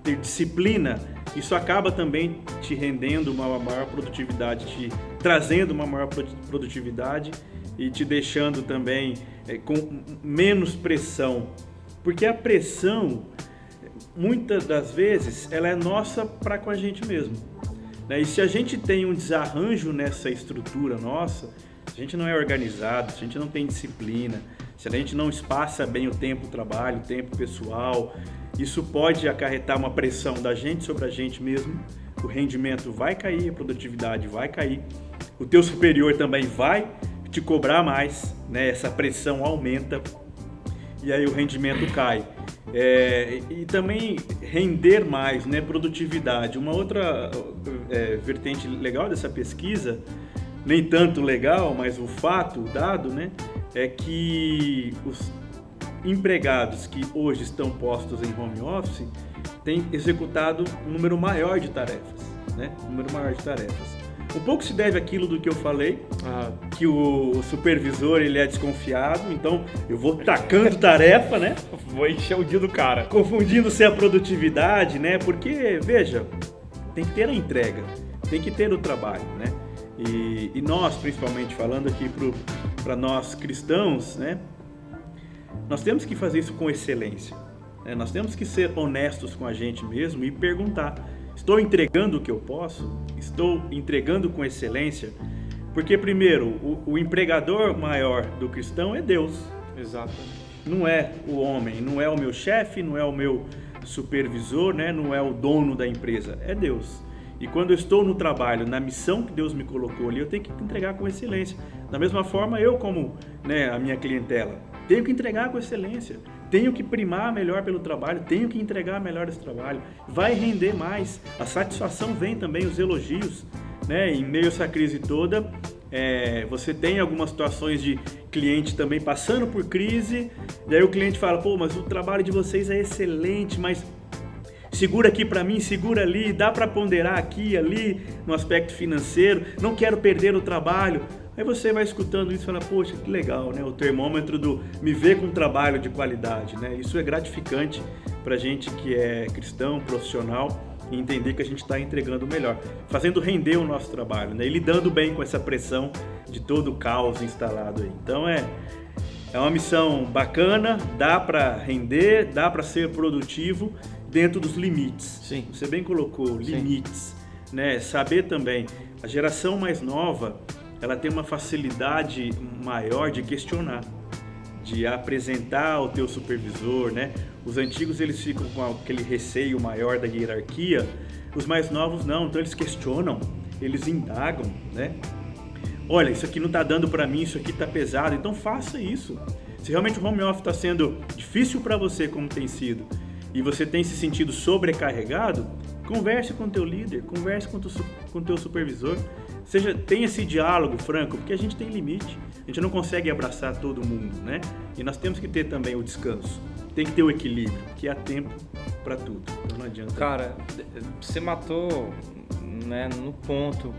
ter disciplina, isso acaba também te rendendo uma maior produtividade, te trazendo uma maior produtividade e te deixando também com menos pressão. Porque a pressão, muitas das vezes, ela é nossa para com a gente mesmo. E se a gente tem um desarranjo nessa estrutura nossa, se a gente não é organizado, se a gente não tem disciplina, se a gente não espaça bem o tempo trabalho, o tempo pessoal, isso pode acarretar uma pressão da gente sobre a gente mesmo, o rendimento vai cair, a produtividade vai cair, o teu superior também vai te cobrar mais, né? Essa pressão aumenta e aí o rendimento cai. E também render mais, né? Produtividade. Uma outra vertente legal dessa pesquisa, nem tanto legal, mas o fato, o dado, né? É que os empregados que hoje estão postos em home office têm executado um número maior de tarefas, né? Um número maior de tarefas. Um pouco se deve àquilo do que eu falei, que o supervisor ele é desconfiado, então eu vou tacando tarefa, né? Vou encher o dia do cara. Confundindo-se a produtividade, né? Porque, veja, tem que ter a entrega, tem que ter o trabalho, né? E nós, principalmente, falando aqui para nós cristãos, né? Nós temos que fazer isso com excelência, né? Nós temos que ser honestos com a gente mesmo e perguntar: estou entregando o que eu posso? Estou entregando com excelência? Porque, primeiro, o empregador maior do cristão é Deus. Exato. Não é o homem, não é o meu chefe, não é o meu supervisor, né? Não é o dono da empresa, é Deus. E quando eu estou no trabalho, na missão que Deus me colocou ali, eu tenho que entregar com excelência. Da mesma forma, eu como, né, a minha clientela, tenho que entregar com excelência. Tenho que primar melhor pelo trabalho, tenho que entregar melhor esse trabalho. Vai render mais. A satisfação vem também, os elogios, né? Em meio a essa crise toda, você tem algumas situações de cliente também passando por crise, e aí o cliente fala: pô, mas o trabalho de vocês é excelente, mas segura aqui para mim, segura ali, dá para ponderar aqui e ali no aspecto financeiro, não quero perder o trabalho. Aí você vai escutando isso e fala: poxa, que legal, né? O termômetro do me ver com um trabalho de qualidade, né? Isso é gratificante pra gente que é cristão, profissional, e entender que a gente está entregando o melhor, fazendo render o nosso trabalho, né? E lidando bem com essa pressão de todo o caos instalado aí. Então é uma missão bacana, dá para render, dá para ser produtivo dentro dos limites. Sim. Você bem colocou, limites, né? Saber também, a geração mais nova, ela tem uma facilidade maior de questionar, de apresentar ao teu supervisor, né? Os antigos, eles ficam com aquele receio maior da hierarquia, os mais novos não, então eles questionam, eles indagam, né? Olha, isso aqui não está dando para mim, isso aqui está pesado, então faça isso. Se realmente o home office está sendo difícil para você, como tem sido, e você tem se sentido sobrecarregado, converse com o teu líder, converse com o teu supervisor. Tenha esse diálogo franco, porque a gente tem limite, a gente não consegue abraçar todo mundo, né? E nós temos que ter também o descanso, tem que ter o equilíbrio, que há tempo para tudo, então não adianta. Cara, você matou, né, no ponto.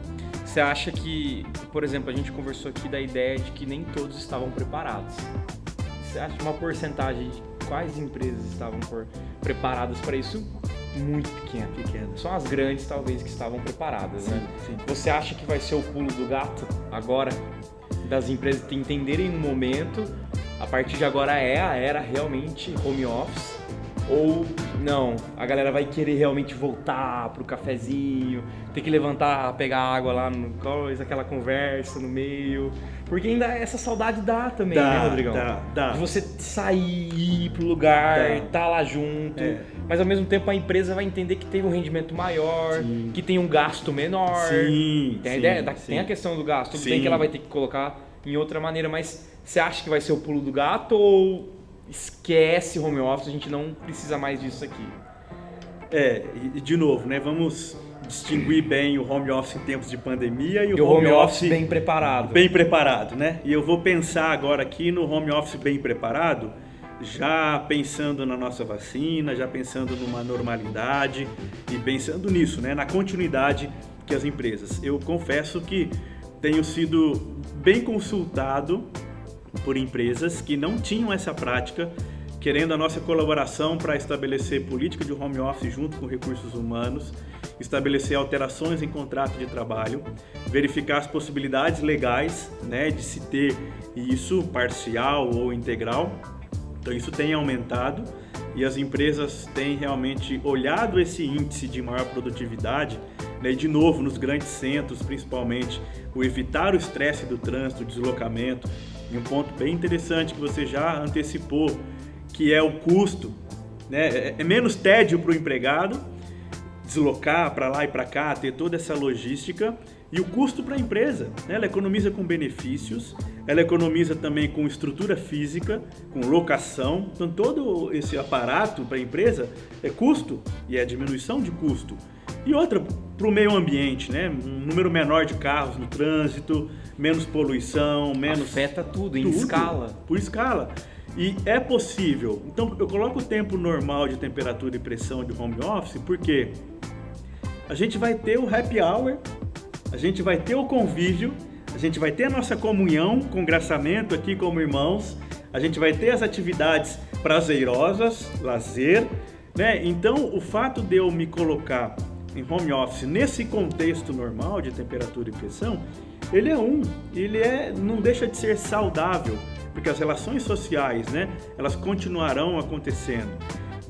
Você acha que, por exemplo, a gente conversou aqui da ideia de que nem todos estavam preparados. Você acha uma porcentagem de quais empresas estavam preparadas para isso? Muito pequena. São as grandes, talvez, que estavam preparadas, sim, né? Sim. Você acha que vai ser o pulo do gato agora, das empresas entenderem no momento, a partir de agora é a era realmente home office? Ou não, a galera vai querer realmente voltar pro cafezinho, ter que levantar, pegar água lá no coisa, aquela conversa no meio? Porque ainda essa saudade dá também, né, Rodrigão? Dá. De você sair, ir pro lugar, tá lá junto, mas ao mesmo tempo a empresa vai entender que tem um rendimento maior, sim, que tem um gasto menor. Sim, tem a ideia, tem a questão do gasto, tem que ela vai ter que colocar em outra maneira, mas você acha que vai ser o pulo do gato ou esquece home office, a gente não precisa mais disso aqui? E de novo, né, vamos distinguir bem o home office em tempos de pandemia e o home office bem preparado. Bem preparado, né? E eu vou pensar agora aqui no home office bem preparado, já pensando na nossa vacina, já pensando numa normalidade e pensando nisso, né, na continuidade que as empresas. Eu confesso que tenho sido bem consultado por empresas que não tinham essa prática, querendo a nossa colaboração para estabelecer política de home office junto com recursos humanos, estabelecer alterações em contrato de trabalho, verificar as possibilidades legais, né, de se ter isso parcial ou integral. Então isso tem aumentado e as empresas têm realmente olhado esse índice de maior produtividade, né, e de novo nos grandes centros, principalmente, o evitar o estresse do trânsito, o deslocamento. E um ponto bem interessante que você já antecipou, que é o custo, né? É menos tédio para o empregado deslocar para lá e para cá, ter toda essa logística e o custo para a empresa, né? Ela economiza com benefícios, ela economiza também com estrutura física, com locação, então todo esse aparato para a empresa é custo e é diminuição de custo. E outra, para o meio ambiente, né? Um número menor de carros no trânsito, menos poluição, menos... Afeta tudo, em escala. Por escala. E é possível. Então, eu coloco o tempo normal de temperatura e pressão de home office, porque a gente vai ter o happy hour, a gente vai ter o convívio, a gente vai ter a nossa comunhão, congraçamento aqui como irmãos, a gente vai ter as atividades prazerosas, lazer, né? Então, o fato de eu me colocar em home office nesse contexto normal de temperatura e pressão, ele não deixa de ser saudável, porque as relações sociais, né, elas continuarão acontecendo.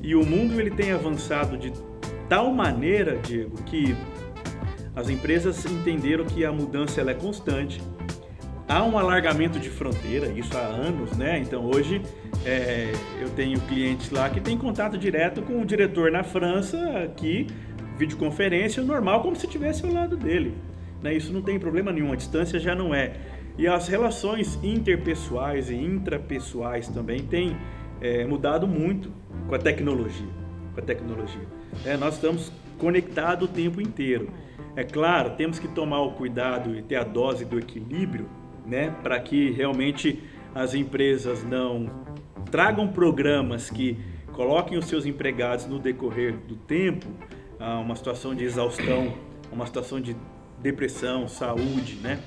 E o mundo ele tem avançado de tal maneira, Diego, que as empresas entenderam que a mudança ela é constante. Há um alargamento de fronteira, isso há anos, né? Então hoje eu tenho clientes lá que têm contato direto com o diretor na França, aqui, videoconferência, normal, como se estivesse ao lado dele. Né? Isso não tem problema nenhum, a distância já não é. E as relações interpessoais e intrapessoais também têm mudado muito com a tecnologia. Nós estamos conectados o tempo inteiro. É claro, temos que tomar o cuidado e ter a dose do equilíbrio, né, para que realmente as empresas não tragam programas que coloquem os seus empregados no decorrer do tempo a uma situação de exaustão, uma situação de depressão, saúde, né?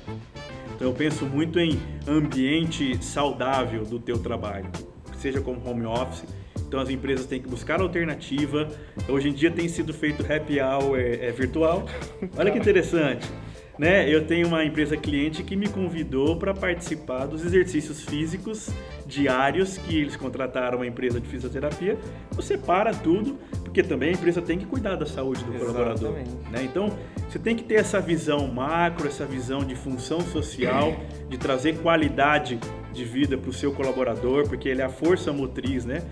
Então eu penso muito em ambiente saudável do teu trabalho, seja como home office. Então as empresas têm que buscar alternativa. Hoje em dia tem sido feito happy hour virtual. Olha que interessante, né? Eu tenho uma empresa cliente que me convidou para participar dos exercícios físicos diários que eles contrataram uma empresa de fisioterapia. Você para tudo, porque também a empresa tem que cuidar da saúde do colaborador, né? Então você tem que ter essa visão macro, essa visão de função social, de trazer qualidade de vida para o seu colaborador, porque ele é a força motriz, né,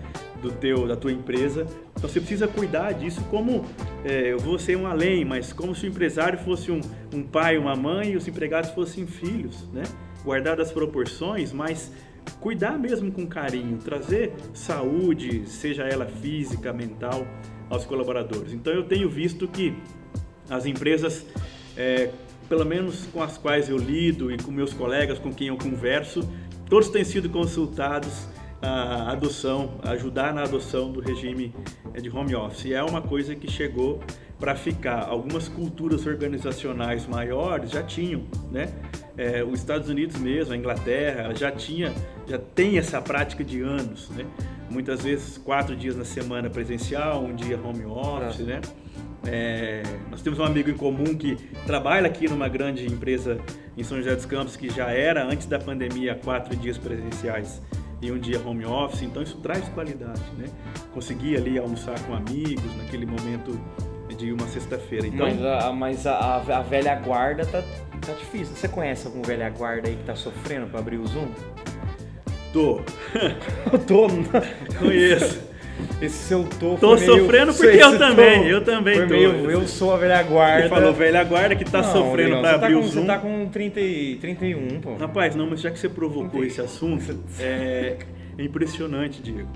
da tua empresa. Então você precisa cuidar disso como, eu vou ser um além, mas como se o empresário fosse um pai, uma mãe e os empregados fossem filhos, né? Guardar as proporções, mas cuidar mesmo com carinho, trazer saúde, seja ela física, mental, aos colaboradores. Então eu tenho visto que as empresas, pelo menos com as quais eu lido e com meus colegas com quem eu converso, todos têm sido consultados a ajudar na adoção do regime de home office. E é uma coisa que chegou para ficar. Algumas culturas organizacionais maiores já tinham, né? Os Estados Unidos mesmo, a Inglaterra, já tem essa prática de anos, né? Muitas vezes 4 dias na semana presencial, 1 dia home office, né? Nós temos um amigo em comum que trabalha aqui numa grande empresa em São José dos Campos, que já era, antes da pandemia, 4 dias presenciais e 1 dia home office. Então isso traz qualidade, né? Conseguir ali almoçar com amigos naquele momento de uma sexta-feira. Então, mas a velha guarda tá difícil. Você conhece algum velha guarda aí que tá sofrendo para abrir o Zoom? Tô. Conheço. Esse seu tô sofrendo porque eu também tô. Eu sou a velha guarda. Ele falou velha guarda que tá sofrendo para abrir o Zoom. Você tá com 31, pô. Rapaz, não, mas já que você provocou esse assunto, é impressionante, Diego.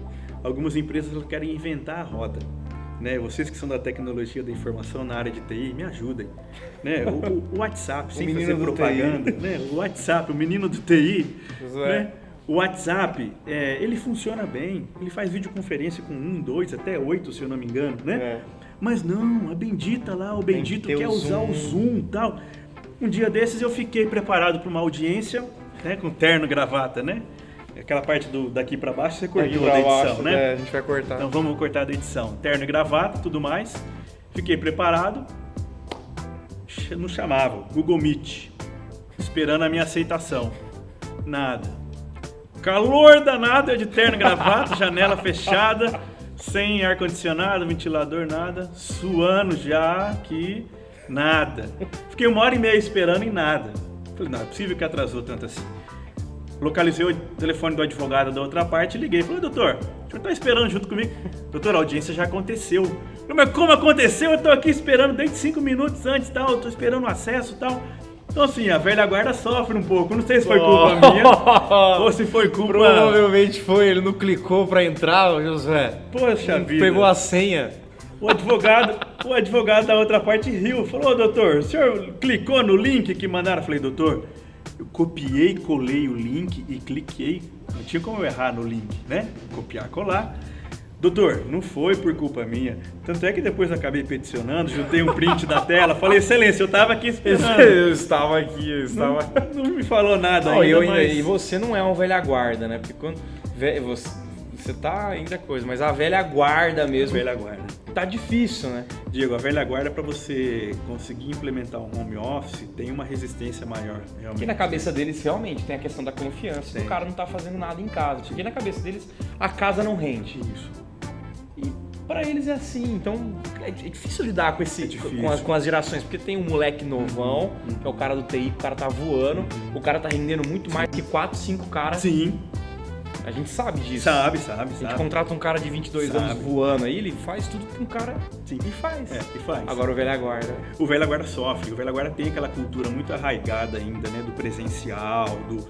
Algumas empresas querem inventar a roda. Né? Vocês que são da tecnologia da informação na área de TI, me ajudem. Né? O WhatsApp, sem fazer propaganda. Né? O WhatsApp, o menino do TI. Né? O WhatsApp, ele funciona bem, ele faz videoconferência com 1, 2, até 8, se eu não me engano, né? Mas não, a bendita lá, o bendito quer usar o Zoom e tal. Um dia desses eu fiquei preparado para uma audiência, né, com terno e gravata, né? Aquela parte daqui para baixo você cortou da edição, né? A gente vai cortar. Então vamos cortar da edição. Terno e gravata, tudo mais. Fiquei preparado, não chamava, Google Meet, esperando a minha aceitação. Nada. Calor danado, eu de terno e gravata, janela fechada, sem ar-condicionado, ventilador, nada, suando já aqui, nada. Fiquei 1h30 esperando e nada. Falei, não, é possível que atrasou tanto assim. localizei o telefone do advogado da outra parte e liguei. Falei, doutor, o senhor tá esperando junto comigo? Doutor, a audiência já aconteceu. Falei, mas como aconteceu? Eu tô aqui esperando desde 5 minutos antes, tal, eu tô esperando o acesso e tal. Então assim, a velha guarda sofre um pouco. Não sei se foi culpa minha ou se foi culpa... Provavelmente foi, ele não clicou pra entrar, Josué. Poxa vida. Pegou a senha. O advogado da outra parte riu. Falou, doutor, o senhor clicou no link que mandaram? Eu falei, doutor, eu copiei, colei o link e cliquei. Não tinha como eu errar no link, né? Copiar, colar. Doutor, não foi por culpa minha. Tanto é que depois eu acabei peticionando, juntei um print da tela, falei, excelência, eu tava aqui esperando. Eu estava aqui, eu estava... Não me falou nada não, ainda, mas... E você não é um velha guarda, né? Porque quando... Você tá ainda coisa, mas a velha guarda mesmo... Velha guarda. Tá difícil, né? Diego, a velha guarda, para você conseguir implementar um home office, tem uma resistência maior, realmente. Porque na cabeça deles, realmente, tem a questão da confiança. O cara não tá fazendo nada em casa. Porque na cabeça deles, a casa não rende. Isso. E pra eles é assim, então é difícil lidar com esse, com as gerações, porque tem um moleque novão, que é o cara do TI, o cara tá voando, o cara tá rendendo muito mais que 4, 5 caras. Sim. A gente sabe disso. Sabe. A gente contrata um cara de 22 anos voando aí, ele faz tudo que um cara e faz. E faz. Agora o velha guarda. O velha guarda sofre, o velha guarda tem aquela cultura muito arraigada ainda, né, do presencial, do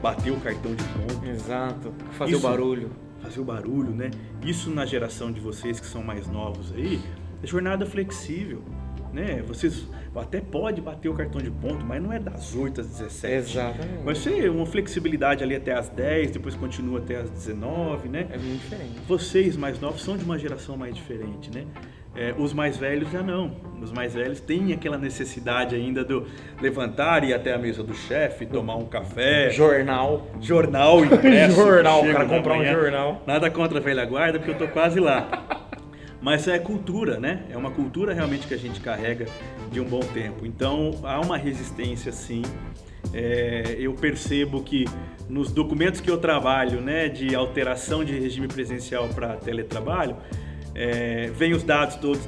bater o cartão de ponto. Exato, fazer o barulho. Fazer o barulho, né? Isso na geração de vocês que são mais novos aí, é jornada flexível, né? Vocês até pode bater o cartão de ponto, mas não é das 8 às 17. Exatamente. Vai ser uma flexibilidade ali até às 10, depois continua até às 19, né? É muito diferente. Vocês mais novos são de uma geração mais diferente, né? Os mais velhos já não. Os mais velhos têm aquela necessidade ainda do levantar e ir até a mesa do chefe, tomar um café. Jornal impresso. Jornal, o cara comprar um jornal. Nada contra a velha guarda, porque eu tô quase lá. Mas é cultura, né? É uma cultura realmente que a gente carrega de um bom tempo. Então, há uma resistência, sim. Eu percebo que nos documentos que eu trabalho, né, de alteração de regime presencial para teletrabalho, vem os dados todos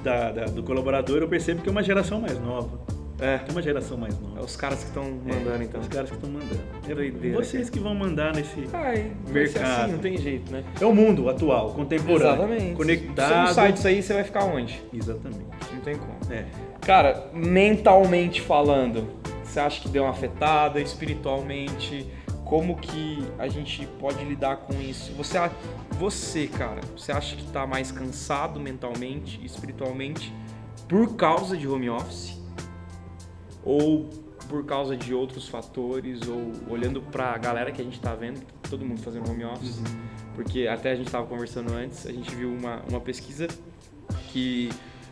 do colaborador, eu percebo que é uma geração mais nova. É uma geração mais nova. É os caras que estão mandando, então. Os caras que estão mandando. Doideira, vocês que vão mandar nesse mercado. Assim, não tem jeito, né? É o mundo atual, contemporâneo. Exatamente. Conectado. Se você não sai disso aí, você vai ficar onde? Exatamente. Não tem como. Cara, mentalmente falando, você acha que deu uma afetada? Espiritualmente, como que a gente pode lidar com isso? Você, cara, você acha que tá mais cansado mentalmente, espiritualmente, por causa de home office? Ou por causa de outros fatores, ou olhando pra galera que a gente tá vendo, todo mundo fazendo home office, porque até a gente tava conversando antes, a gente viu uma pesquisa que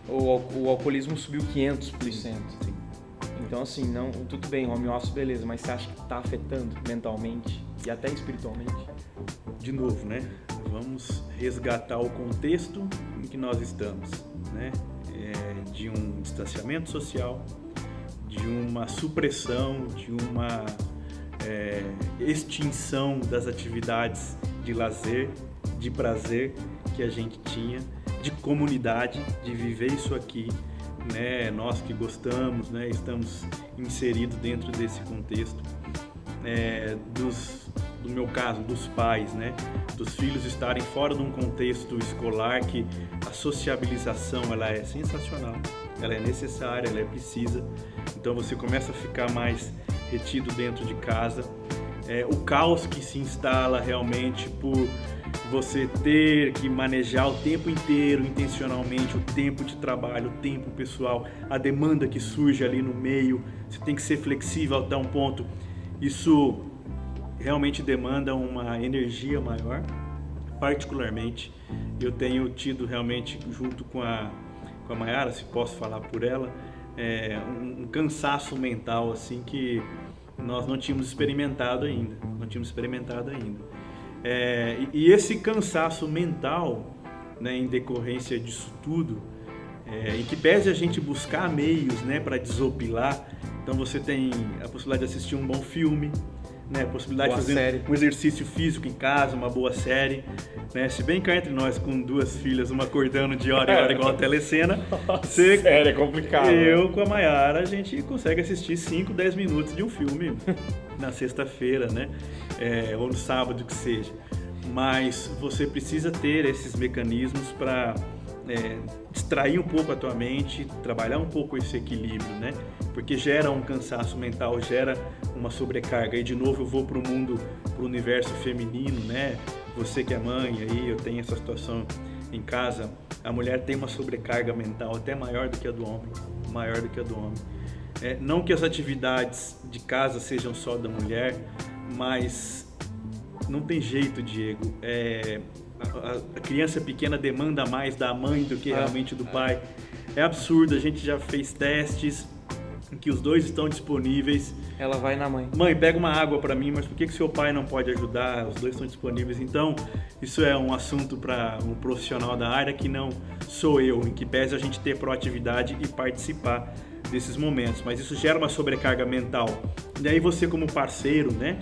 o alcoolismo subiu 500%. Então assim, não, tudo bem, home office, beleza, mas você acha que tá afetando mentalmente e até espiritualmente? De novo, né? Vamos resgatar o contexto em que nós estamos, né? De um distanciamento social, de uma supressão, de uma extinção das atividades de lazer, de prazer que a gente tinha, de comunidade, de viver isso aqui, né? Nós que gostamos, né? Estamos inseridos dentro desse contexto, do meu caso, dos pais, né? Dos filhos estarem fora de um contexto escolar, que a sociabilização ela é sensacional, ela é necessária, ela é precisa. Então você começa a ficar mais retido dentro de casa. O caos que se instala realmente por você ter que manejar o tempo inteiro, intencionalmente, o tempo de trabalho, o tempo pessoal, a demanda que surge ali no meio, você tem que ser flexível até um ponto. Isso realmente demanda uma energia maior. Particularmente, eu tenho tido realmente, junto com a Mayara, se posso falar por ela, um cansaço mental assim que nós não tínhamos experimentado ainda. E esse cansaço mental, né, em decorrência disso tudo, em que pese a gente buscar meios, né, para desopilar. Então você tem a possibilidade de assistir um bom filme, né? A possibilidade Boa de fazer série. um exercício físico em casa, uma boa série, né? Se bem cá entre nós, com 2 filhas, uma acordando de hora em hora igual a telecena, Sério, é complicado. eu com a Mayara, a gente consegue assistir 5, 10 minutos de um filme na sexta-feira, né? Ou no sábado, que seja. Mas você precisa ter esses mecanismos para distrair um pouco a tua mente, trabalhar um pouco esse equilíbrio, né? Porque gera um cansaço mental, gera uma sobrecarga. E de novo eu vou para o mundo, para o universo feminino, né? Você que é mãe, aí eu tenho essa situação em casa, a mulher tem uma sobrecarga mental até maior do que a do homem, maior do que a do homem. Não que as atividades de casa sejam só da mulher, mas não tem jeito, Diego. A criança pequena demanda mais da mãe do que realmente do pai. É absurdo, a gente já fez testes em que os dois estão disponíveis. Ela vai na mãe. Mãe, pega uma água para mim, mas por que seu pai não pode ajudar? Os dois estão disponíveis. Então, isso é um assunto para um profissional da área que não sou eu, em que pese a gente ter proatividade e participar desses momentos. Mas isso gera uma sobrecarga mental. E aí você como parceiro, né,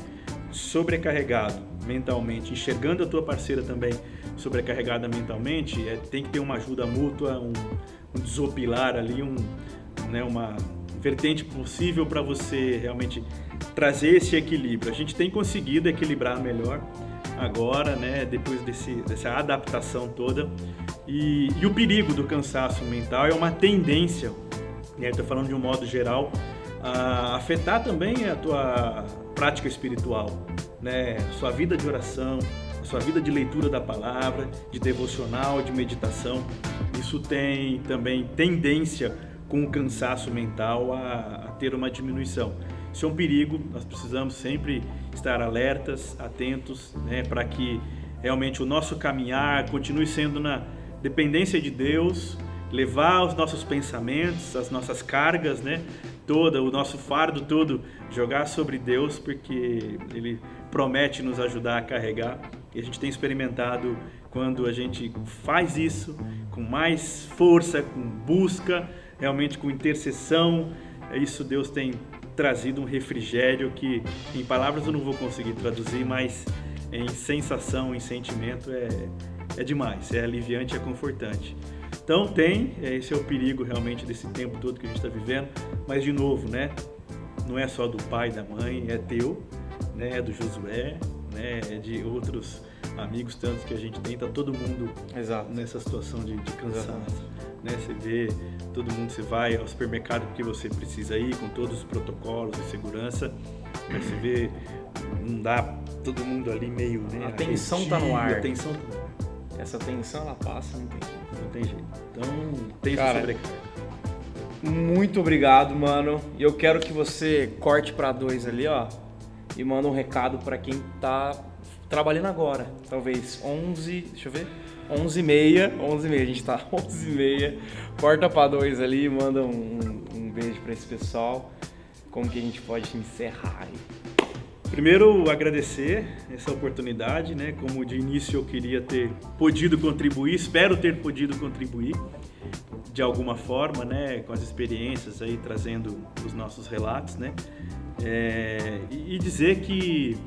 sobrecarregado mentalmente, enxergando a tua parceira também sobrecarregada mentalmente, tem que ter uma ajuda mútua, um desopilar ali, uma vertente possível para você realmente trazer esse equilíbrio. A gente tem conseguido equilibrar melhor agora, né, depois dessa adaptação toda. E o perigo do cansaço mental é uma tendência, né, estou falando de um modo geral, a afetar também a tua prática espiritual, né, a sua vida de oração, a sua vida de leitura da palavra, de devocional, de meditação. Isso tem também tendência com o cansaço mental a ter uma diminuição. Isso é um perigo, nós precisamos sempre estar alertas, atentos, né, para que realmente o nosso caminhar continue sendo na dependência de Deus, levar os nossos pensamentos, as nossas cargas, né, o nosso fardo todo, jogar sobre Deus, porque Ele promete nos ajudar a carregar. E a gente tem experimentado, quando a gente faz isso com mais força, com busca, realmente com intercessão, isso Deus tem trazido um refrigério que em palavras eu não vou conseguir traduzir, mas em sensação, em sentimento é demais, é aliviante, é confortante. Então esse é o perigo realmente desse tempo todo que a gente está vivendo, mas de novo, né, não é só do pai e da mãe, é teu, né, é do Josué, né, é de outros amigos tantos que a gente tem, tá todo mundo nessa situação de cansaço, né? Você vê todo mundo, você vai ao supermercado porque você precisa ir com todos os protocolos de segurança, mas você vê, não dá todo mundo ali meio, né? A tensão tá no ar. A tensão tá no ar. Essa tensão ela passa, não tem jeito. Então tem essa sobrecarga. Muito obrigado, mano. E eu quero que você corte pra 2 ali, ó, e manda um recado pra quem tá trabalhando agora. Talvez 11, deixa eu ver, 11h30, a gente tá 11h30. Corta pra 2 ali, manda um beijo pra esse pessoal. Como que a gente pode encerrar aí? Primeiro, agradecer essa oportunidade, né? Como de início eu queria ter podido contribuir, espero ter podido contribuir de alguma forma, né? Com as experiências aí, trazendo os nossos relatos, né? E dizer que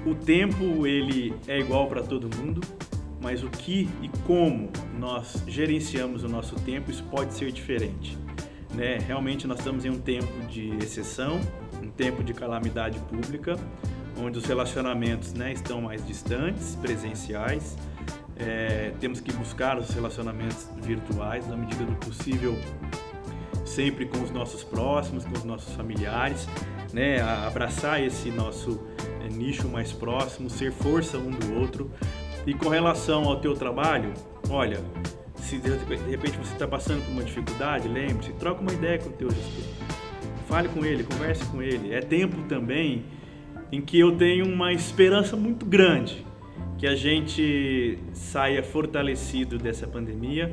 o tempo, ele é igual para todo mundo, mas o que e como nós gerenciamos o nosso tempo, isso pode ser diferente, né? Realmente nós estamos em um tempo de exceção, um tempo de calamidade pública, onde os relacionamentos, né, estão mais distantes, presenciais. Temos que buscar os relacionamentos virtuais na medida do possível, sempre com os nossos próximos, com os nossos familiares, né, abraçar esse nosso nicho mais próximo, ser força um do outro. E com relação ao teu trabalho, olha, se de repente você está passando por uma dificuldade, lembre-se, troca uma ideia com o teu gestor. Fale com ele, converse com ele. É tempo também em que eu tenho uma esperança muito grande que a gente saia fortalecido dessa pandemia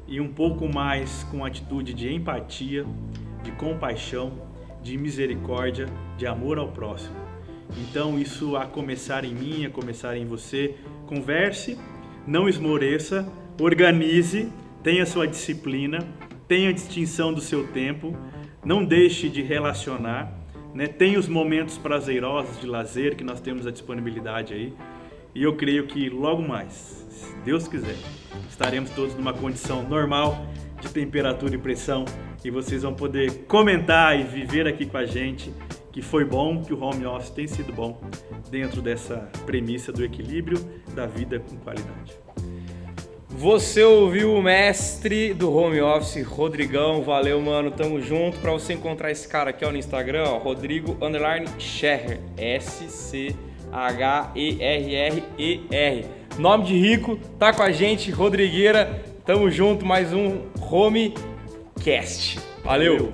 e um pouco mais com atitude de empatia, de compaixão, de misericórdia, de amor ao próximo. Então isso a começar em mim, a começar em você. Converse, não esmoreça, organize, tenha sua disciplina, tenha a distinção do seu tempo. Não deixe de relacionar, né? Tem os momentos prazerosos de lazer que nós temos a disponibilidade aí. E eu creio que logo mais, se Deus quiser, estaremos todos numa condição normal de temperatura e pressão e vocês vão poder comentar e viver aqui com a gente que foi bom, que o home office tem sido bom dentro dessa premissa do equilíbrio da vida com qualidade. Você ouviu o mestre do home office, Rodrigão. Valeu, mano. Tamo junto. Pra você encontrar esse cara aqui, ó, no Instagram, ó, Rodrigo_Scherrer. SCHERRER. Nome de rico, tá com a gente, Rodrigueira. Tamo junto, mais um Homecast. Valeu.